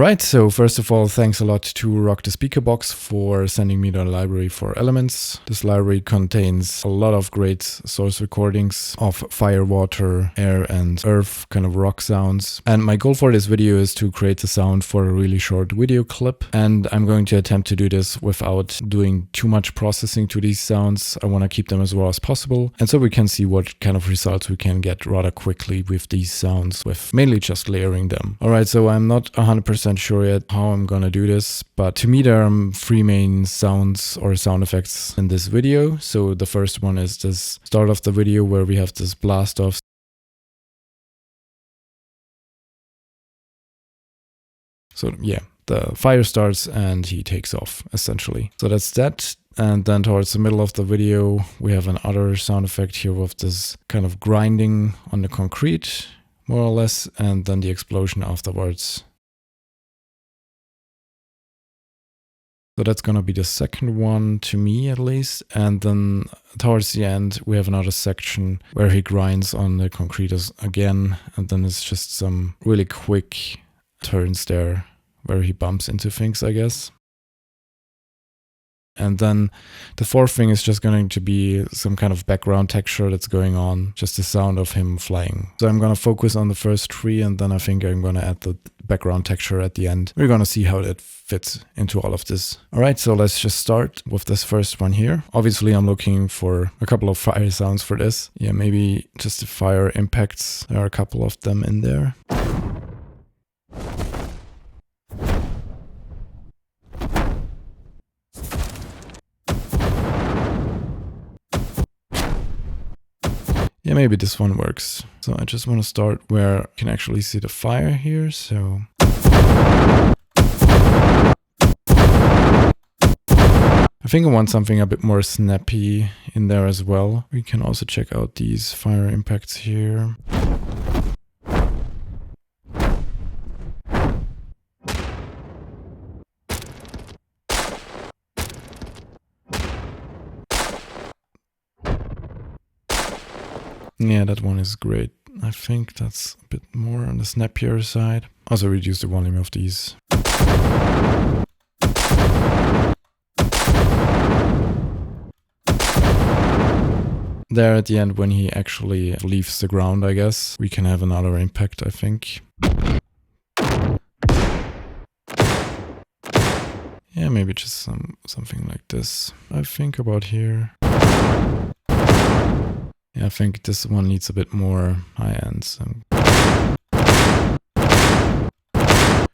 Alright, so first of all, thanks a lot to Rock the Speaker Box for sending me the library for elements. This library contains a lot of great source recordings of fire, water, air and earth kind of rock sounds. And my goal for this video is to create the sound for a really short video clip. And I'm going to attempt to do this without doing too much processing to these sounds. I want to keep them as raw as possible. And so we can see what kind of results we can get rather quickly with these sounds, with mainly just layering them. Alright, so I'm not 100% sure yet how I'm gonna do this, but to me there are three main sounds or sound effects in this video. So the first one is this start of the video where we have this blast off. So yeah, the fire starts and he takes off essentially. So that's that. And then towards the middle of the video we have another sound effect here with this kind of grinding on the concrete more or less, and then the explosion afterwards. So that's gonna be the second one to me at least. And then towards the end we have another section where he grinds on the concrete again, and then it's just some really quick turns there where he bumps into things, I guess. And then the fourth thing is just going to be some kind of background texture that's going on, just the sound of him flying. So I'm going to focus on the first three, and then I think I'm going to add the background texture at the end. We're going to see how that fits into all of this. Alright, so let's just start with this first one here. Obviously I'm looking for a couple of fire sounds for this. Yeah, maybe just the fire impacts. There are a couple of them in there. Yeah, maybe this one works. So I just want to start where you can actually see the fire here, so. I think I want something a bit more snappy in there as well. We can also check out these fire impacts here. Yeah, that one is great. I think that's a bit more on the snappier side. Also reduce the volume of these. There at the end when he actually leaves the ground, I guess, we can have another impact, I think. Yeah, maybe just something like this. I think about here. Yeah, I think this one needs a bit more high end. So.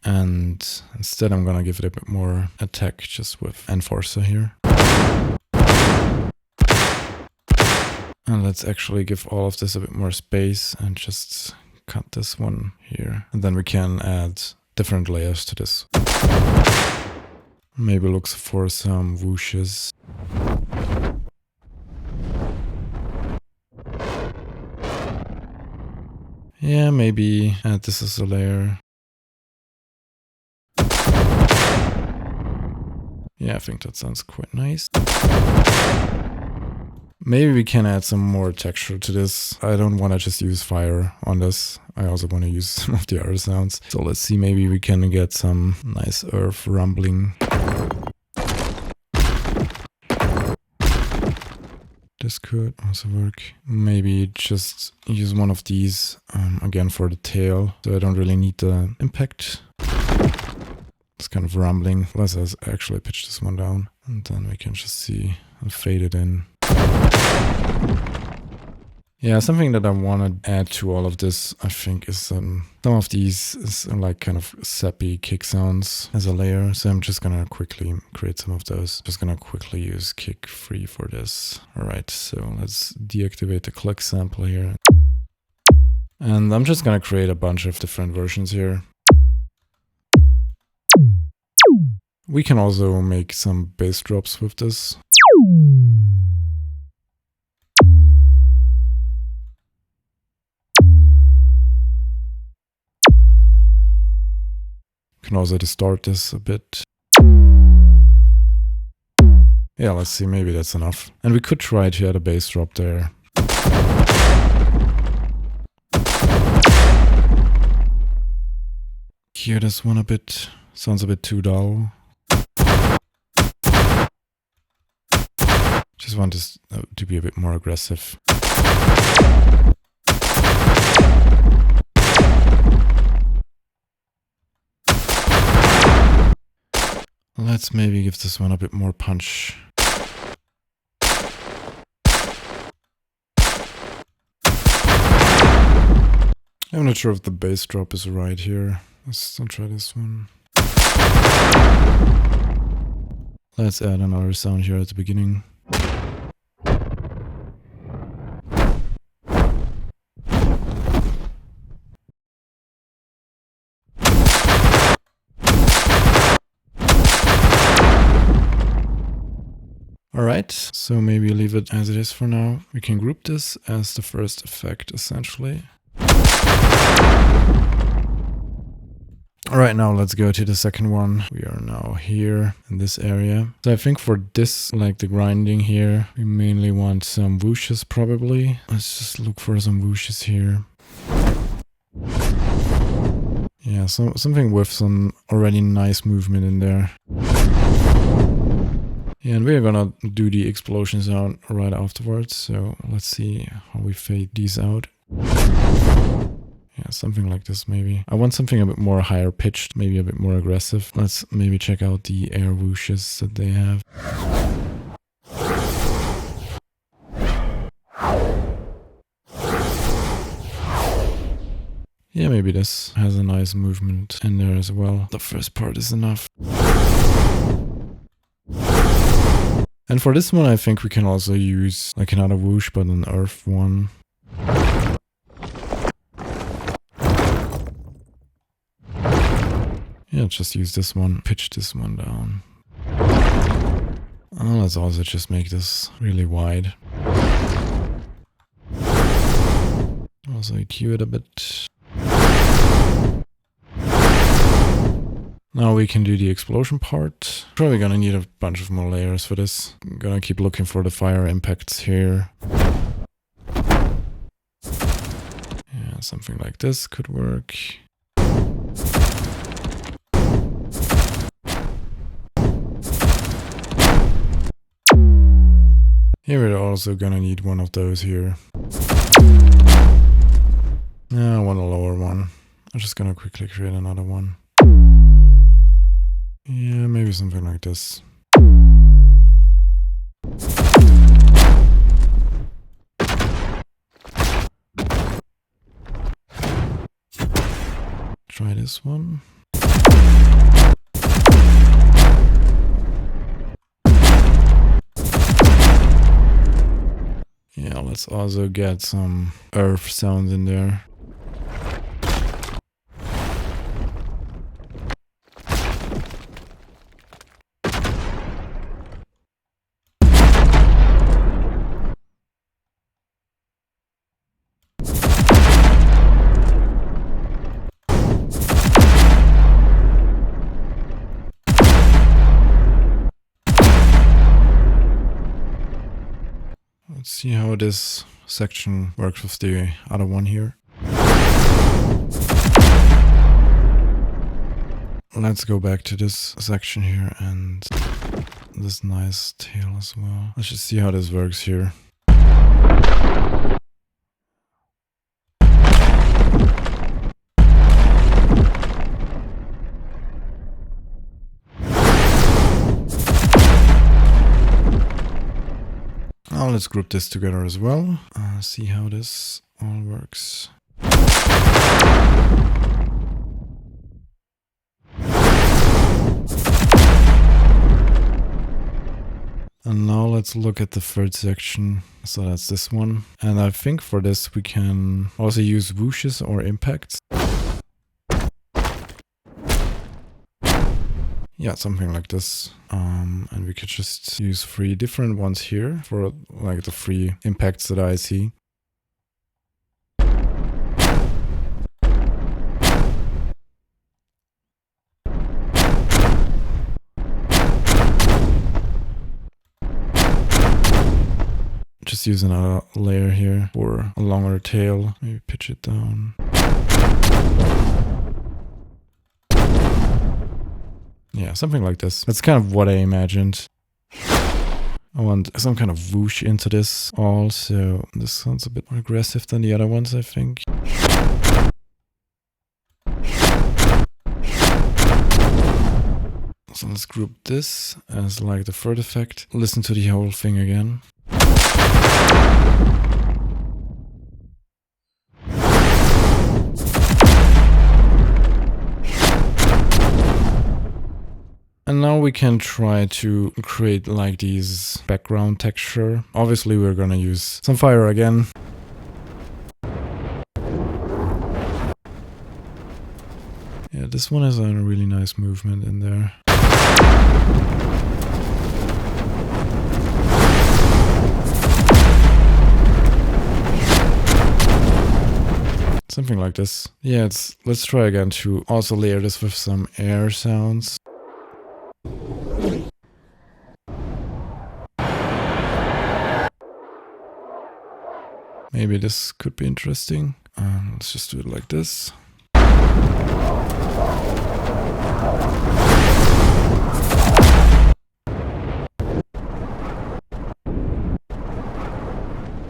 And instead I'm gonna give it a bit more attack just with Enforcer here. And let's actually give all of this a bit more space and just cut this one here. And then we can add different layers to this. Maybe look for some whooshes. Yeah, maybe add this as a layer. Yeah, I think that sounds quite nice. Maybe we can add some more texture to this. I don't want to just use fire on this. I also want to use some of the other sounds. So let's see, maybe we can get some nice earth rumbling. This could also work. Maybe just use one of these again for the tail. So I don't really need the impact. It's kind of rumbling. Let's actually pitch this one down. And then we can just see and fade it in. Yeah, something that I want to add to all of this, I think, is some of these is like kind of zappy kick sounds as a layer. So I'm just gonna quickly create some of those. Just gonna quickly use kick 3 for this. Alright, so let's deactivate the click sample here. And I'm just gonna create a bunch of different versions here. We can also make some bass drops with this. Can also distort this a bit. Yeah, let's see, maybe that's enough. And we could try to add a bass drop there. Cue this one a bit. Sounds a bit too dull. Just want this to be a bit more aggressive. Let's maybe give this one a bit more punch. I'm not sure if the bass drop is right here. Let's try this one. Let's add another sound here at the beginning. Alright, so maybe leave it as it is for now. We can group this as the first effect, essentially. Alright, now let's go to the second one. We are now here in this area. So I think for this, like the grinding here, we mainly want some whooshes probably. Let's just look for some whooshes here. Yeah, so something with some already nice movement in there. Yeah, and we're gonna do the explosion sound right afterwards, so let's see how we fade these out. Yeah, something like this maybe. I want something a bit more higher pitched, maybe a bit more aggressive. Let's maybe check out the air whooshes that they have. Yeah, maybe this has a nice movement in there as well. The first part is enough. And for this one, I think we can also use like another whoosh, but an earth one. Yeah, just use this one, pitch this one down. Oh, let's also just make this really wide. Also EQ it a bit. Now we can do the explosion part. Probably gonna need a bunch of more layers for this. I'm gonna keep looking for the fire impacts here. Yeah, something like this could work. Here we're also gonna need one of those here. Yeah, I want a lower one. I'm just gonna quickly create another one. Yeah, maybe something like this. Try this one. Yeah, let's also get some earth sounds in there. Let's see how this section works with the other one here. Let's go back to this section here and this nice tail as well. Let's just see how this works here. Now let's group this together as well. See how this all works. And now let's look at the third section. So that's this one. And I think for this we can also use whooshes or impacts. Yeah, something like this. And we could just use 3 different ones here for like the 3 impacts that I see. Just use another layer here for a longer tail. Maybe pitch it down. Yeah, something like this. That's kind of what I imagined. I want some kind of whoosh into this also. This sounds a bit more aggressive than the other ones, I think. So let's group this as like the third effect. Listen to the whole thing again. And now we can try to create like these background texture. Obviously we're gonna use some fire again. Yeah, this one has a really nice movement in there. Something like this. Yeah, let's try again to also layer this with some air sounds. Maybe this could be interesting. Let's just do it like this.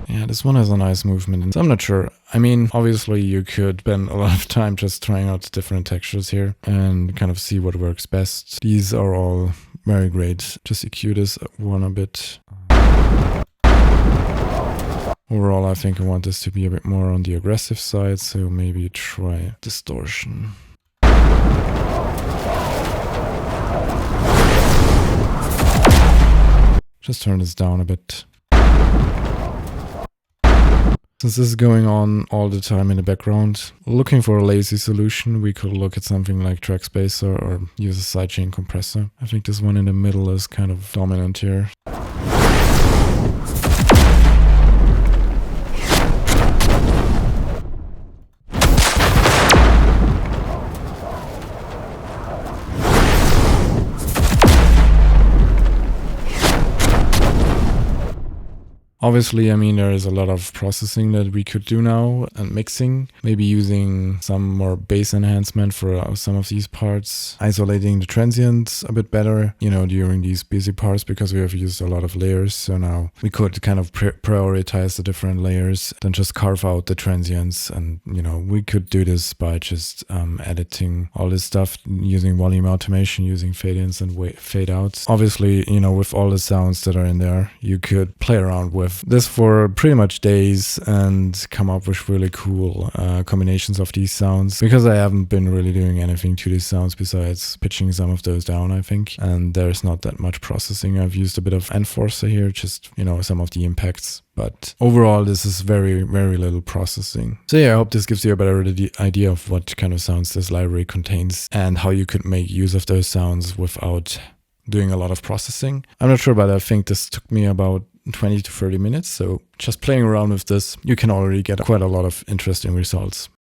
Yeah, this one has a nice movement, and I'm not sure. I mean, obviously you could spend a lot of time just trying out different textures here and kind of see what works best. These are all very great. Just EQ this one a bit. Overall, I think I want this to be a bit more on the aggressive side, so maybe try distortion. Just turn this down a bit. Since this is going on all the time in the background, looking for a lazy solution, we could look at something like track spacer or use a sidechain compressor. I think this one in the middle is kind of dominant here. Obviously, I mean, there is a lot of processing that we could do now and mixing, maybe using some more bass enhancement for some of these parts, isolating the transients a bit better, you know, during these busy parts because we have used a lot of layers. So now we could kind of prioritize the different layers, then just carve out the transients. And, you know, we could do this by just editing all this stuff using volume automation, using fade-ins and fade-outs. Obviously, you know, with all the sounds that are in there, you could play around with this for pretty much days and come up with really cool combinations of these sounds, because I haven't been really doing anything to these sounds besides pitching some of those down, I think, and there's not that much processing. I've used a bit of enforcer here, just, you know, some of the impacts, but overall this is very, very little processing. So yeah, I hope this gives you a better idea of what kind of sounds this library contains and how you could make use of those sounds without doing a lot of processing. I'm not sure, but I think this took me about 20 to 30 minutes. So just playing around with this, you can already get quite a lot of interesting results.